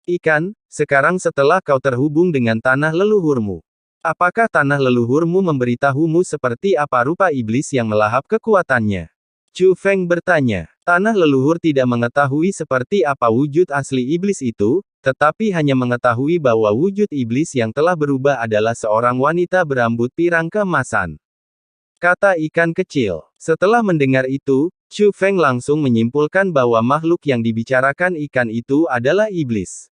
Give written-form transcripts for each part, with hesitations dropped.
Ikan, sekarang setelah kau terhubung dengan tanah leluhurmu, apakah tanah leluhurmu memberitahumu seperti apa rupa iblis yang melahap kekuatannya? Chu Feng bertanya. Tanah leluhur tidak mengetahui seperti apa wujud asli iblis itu, tetapi hanya mengetahui bahwa wujud iblis yang telah berubah adalah seorang wanita berambut pirang keemasan. Kata ikan kecil. Setelah mendengar itu, Chu Feng langsung menyimpulkan bahwa makhluk yang dibicarakan ikan itu adalah iblis.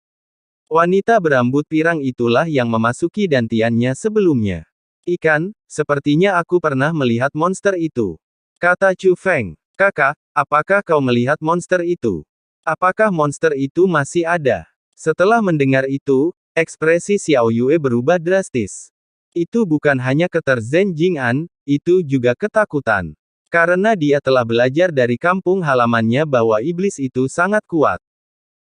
Wanita berambut pirang itulah yang memasuki dantiannya sebelumnya. Ikan, sepertinya aku pernah melihat monster itu. Kata Chu Feng. Kakak, apakah kau melihat monster itu? Apakah monster itu masih ada? Setelah mendengar itu, ekspresi Xiao Yue berubah drastis. Itu bukan hanya keter Jing'an, itu juga ketakutan. Karena dia telah belajar dari kampung halamannya bahwa iblis itu sangat kuat.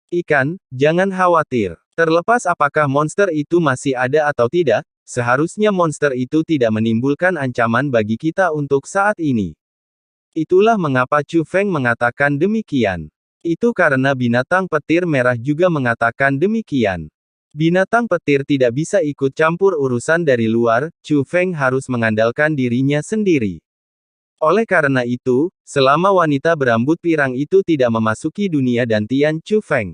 Ikan, jangan khawatir. Terlepas apakah monster itu masih ada atau tidak, seharusnya monster itu tidak menimbulkan ancaman bagi kita untuk saat ini. Itulah mengapa Chu Feng mengatakan demikian. Itu karena binatang petir merah juga mengatakan demikian. Binatang petir tidak bisa ikut campur urusan dari luar, Chu Feng harus mengandalkan dirinya sendiri. Oleh karena itu, selama wanita berambut pirang itu tidak memasuki dunia dantian Chu Feng,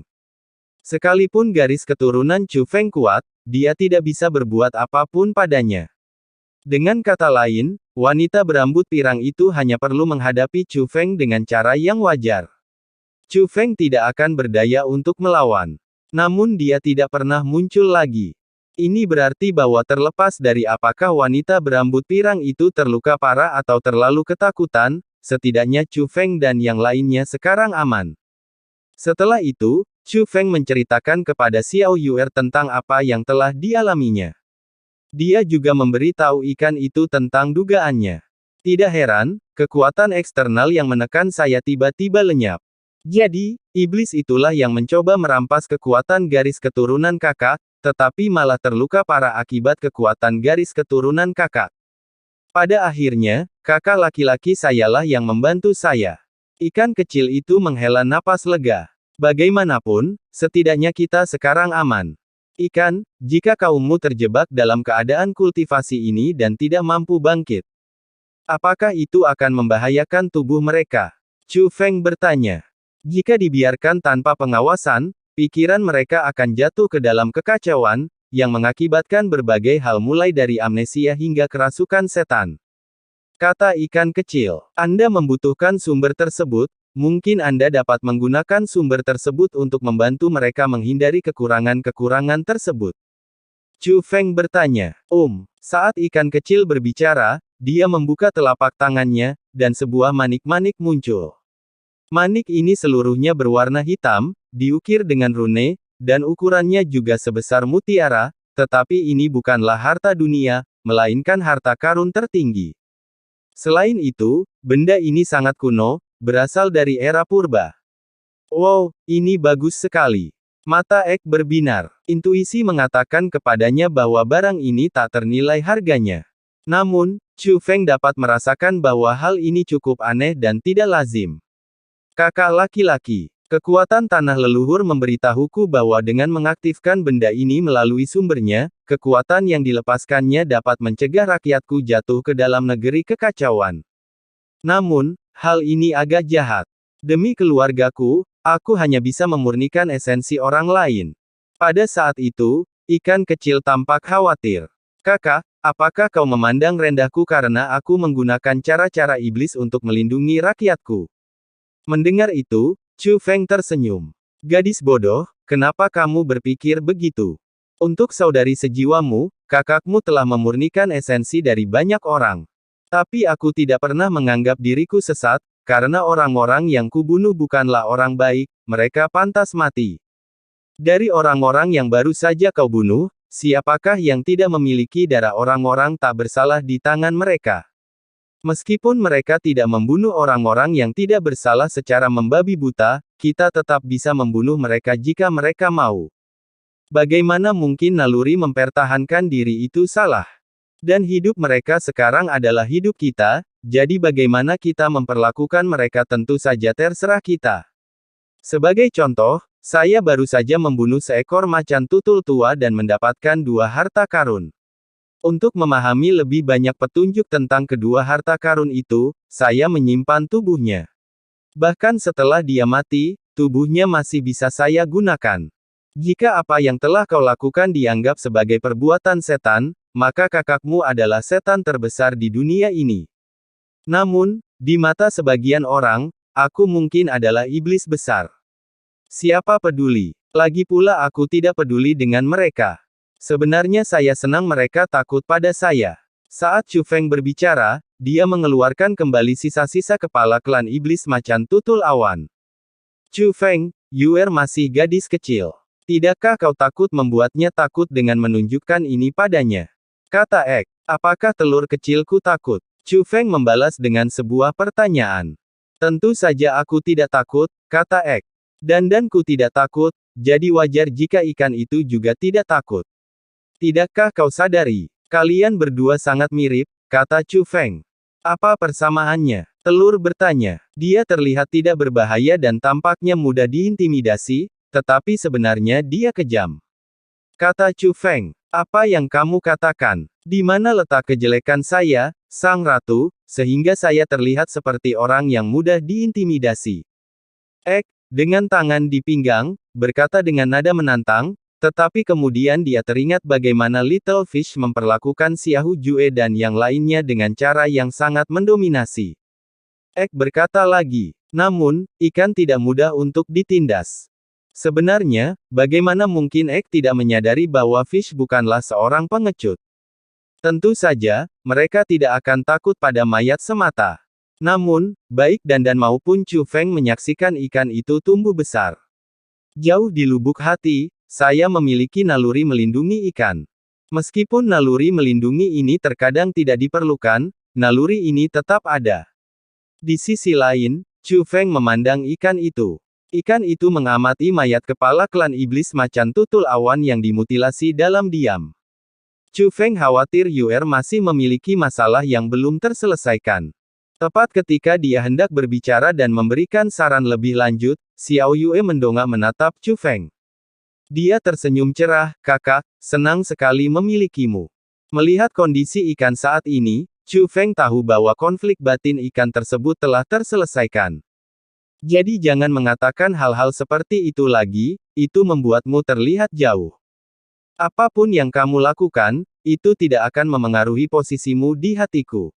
sekalipun garis keturunan Chu Feng kuat, dia tidak bisa berbuat apapun padanya. Dengan kata lain, wanita berambut pirang itu hanya perlu menghadapi Chu Feng dengan cara yang wajar. Chu Feng tidak akan berdaya untuk melawan. Namun dia tidak pernah muncul lagi. Ini berarti bahwa terlepas dari apakah wanita berambut pirang itu terluka parah atau terlalu ketakutan, setidaknya Chu Feng dan yang lainnya sekarang aman. Setelah itu, Chu Feng menceritakan kepada Xiao Yue tentang apa yang telah dialaminya. Dia juga memberi tahu ikan itu tentang dugaannya. Tidak heran, kekuatan eksternal yang menekan saya tiba-tiba lenyap. Jadi, iblis itulah yang mencoba merampas kekuatan garis keturunan kakak, tetapi malah terluka parah akibat kekuatan garis keturunan kakak. Pada akhirnya, kakak laki-laki sayalah yang membantu saya. Ikan kecil itu menghela napas lega. Bagaimanapun, setidaknya kita sekarang aman. Ikan, jika kaummu terjebak dalam keadaan kultivasi ini dan tidak mampu bangkit, apakah itu akan membahayakan tubuh mereka? Chu Feng bertanya. Jika dibiarkan tanpa pengawasan, pikiran mereka akan jatuh ke dalam kekacauan, yang mengakibatkan berbagai hal mulai dari amnesia hingga kerasukan setan. Kata ikan kecil, Anda membutuhkan sumber tersebut, mungkin Anda dapat menggunakan sumber tersebut untuk membantu mereka menghindari kekurangan-kekurangan tersebut. Chu Feng bertanya, saat ikan kecil berbicara, dia membuka telapak tangannya, dan sebuah manik-manik muncul. Manik ini seluruhnya berwarna hitam, diukir dengan rune, dan ukurannya juga sebesar mutiara, tetapi ini bukanlah harta dunia, melainkan harta karun tertinggi. Selain itu, benda ini sangat kuno, berasal dari era purba. Wow, ini bagus sekali. Mata Ek berbinar. Intuisi mengatakan kepadanya bahwa barang ini tak ternilai harganya. Namun, Chu Feng dapat merasakan bahwa hal ini cukup aneh dan tidak lazim. Kakak laki-laki, kekuatan tanah leluhur memberitahuku bahwa dengan mengaktifkan benda ini melalui sumbernya, kekuatan yang dilepaskannya dapat mencegah rakyatku jatuh ke dalam negeri kekacauan. Namun, hal ini agak jahat. Demi keluargaku, aku hanya bisa memurnikan esensi orang lain. Pada saat itu, ikan kecil tampak khawatir. Kakak, apakah kau memandang rendahku karena aku menggunakan cara-cara iblis untuk melindungi rakyatku? Mendengar itu, Chu Feng tersenyum. Gadis bodoh, kenapa kamu berpikir begitu? Untuk saudari sejiwamu, kakakmu telah memurnikan esensi dari banyak orang. Tapi aku tidak pernah menganggap diriku sesat, karena orang-orang yang kubunuh bukanlah orang baik, mereka pantas mati. Dari orang-orang yang baru saja kau bunuh, siapakah yang tidak memiliki darah orang-orang tak bersalah di tangan mereka? Meskipun mereka tidak membunuh orang-orang yang tidak bersalah secara membabi buta, kita tetap bisa membunuh mereka jika mereka mau. Bagaimana mungkin naluri mempertahankan diri itu salah? Dan hidup mereka sekarang adalah hidup kita, jadi bagaimana kita memperlakukan mereka tentu saja terserah kita. Sebagai contoh, saya baru saja membunuh seekor macan tutul tua dan mendapatkan 2 harta karun. Untuk memahami lebih banyak petunjuk tentang kedua harta karun itu, saya menyimpan tubuhnya. Bahkan setelah dia mati, tubuhnya masih bisa saya gunakan. Jika apa yang telah kau lakukan dianggap sebagai perbuatan setan, maka kakakmu adalah setan terbesar di dunia ini. Namun, di mata sebagian orang, aku mungkin adalah iblis besar. Siapa peduli? Lagi pula aku tidak peduli dengan mereka. Sebenarnya saya senang mereka takut pada saya. Saat Chu Feng berbicara, dia mengeluarkan kembali sisa-sisa kepala klan iblis macan tutul awan. Chu Feng, Yuer masih gadis kecil. Tidakkah kau takut membuatnya takut dengan menunjukkan ini padanya? Kata Ek, apakah telur kecilku takut? Chu Feng membalas dengan sebuah pertanyaan. Tentu saja aku tidak takut, kata Ek. Dandanku tidak takut, jadi wajar jika ikan itu juga tidak takut. Tidakkah kau sadari? Kalian berdua sangat mirip, kata Chu Feng. Apa persamaannya? Telur bertanya. Dia terlihat tidak berbahaya dan tampaknya mudah diintimidasi, tetapi sebenarnya dia kejam. Kata Chu Feng. Apa yang kamu katakan? Di mana letak kejelekan saya, Sang Ratu, sehingga saya terlihat seperti orang yang mudah diintimidasi? Ek, dengan tangan di pinggang, berkata dengan nada menantang, tetapi kemudian dia teringat bagaimana Little Fish memperlakukan Xiahou Jue dan yang lainnya dengan cara yang sangat mendominasi. Ek berkata lagi, namun, ikan tidak mudah untuk ditindas. Sebenarnya, bagaimana mungkin Ek tidak menyadari bahwa Fish bukanlah seorang pengecut? Tentu saja, mereka tidak akan takut pada mayat semata. Namun, baik Dandan maupun Chu Feng menyaksikan ikan itu tumbuh besar. Jauh di lubuk hati, saya memiliki naluri melindungi ikan. Meskipun naluri melindungi ini terkadang tidak diperlukan, naluri ini tetap ada. Di sisi lain, Chu Feng memandang ikan itu. Ikan itu mengamati mayat kepala klan iblis macan tutul awan yang dimutilasi dalam diam. Chu Feng khawatir Yuer masih memiliki masalah yang belum terselesaikan. Tepat ketika dia hendak berbicara dan memberikan saran lebih lanjut, Xiao Yue mendongak menatap Chu Feng. Dia tersenyum cerah, kakak, senang sekali memilikimu. Melihat kondisi ikan saat ini, Chu Feng tahu bahwa konflik batin ikan tersebut telah terselesaikan. Jadi jangan mengatakan hal-hal seperti itu lagi, itu membuatmu terlihat jauh. Apapun yang kamu lakukan, itu tidak akan memengaruhi posisimu di hatiku.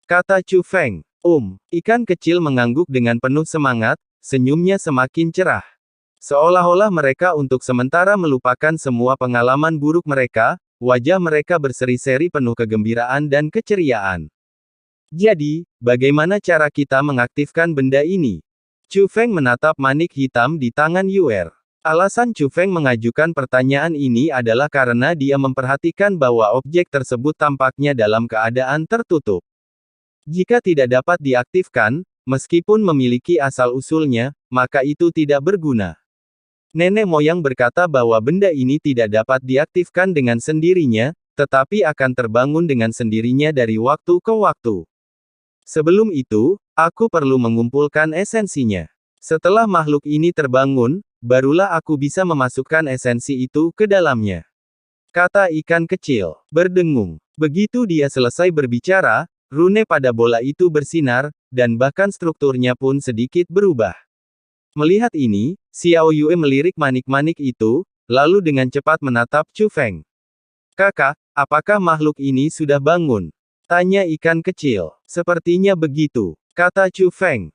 Kata Chu Feng. Ikan kecil mengangguk dengan penuh semangat, senyumnya semakin cerah. Seolah-olah mereka untuk sementara melupakan semua pengalaman buruk mereka, wajah mereka berseri-seri penuh kegembiraan dan keceriaan. Jadi, bagaimana cara kita mengaktifkan benda ini? Chu Feng menatap manik hitam di tangan Yuer. Alasan Chu Feng mengajukan pertanyaan ini adalah karena dia memperhatikan bahwa objek tersebut tampaknya dalam keadaan tertutup. Jika tidak dapat diaktifkan, meskipun memiliki asal-usulnya, maka itu tidak berguna. Nenek moyang berkata bahwa benda ini tidak dapat diaktifkan dengan sendirinya, tetapi akan terbangun dengan sendirinya dari waktu ke waktu. Sebelum itu, aku perlu mengumpulkan esensinya. Setelah makhluk ini terbangun, barulah aku bisa memasukkan esensi itu ke dalamnya. Kata ikan kecil, berdengung. Begitu dia selesai berbicara, rune pada bola itu bersinar, dan bahkan strukturnya pun sedikit berubah. Melihat ini, Xiao Yue melirik manik-manik itu, lalu dengan cepat menatap Chu Feng. Kakak, apakah makhluk ini sudah bangun? Tanya ikan kecil. Sepertinya begitu, kata Chu Feng.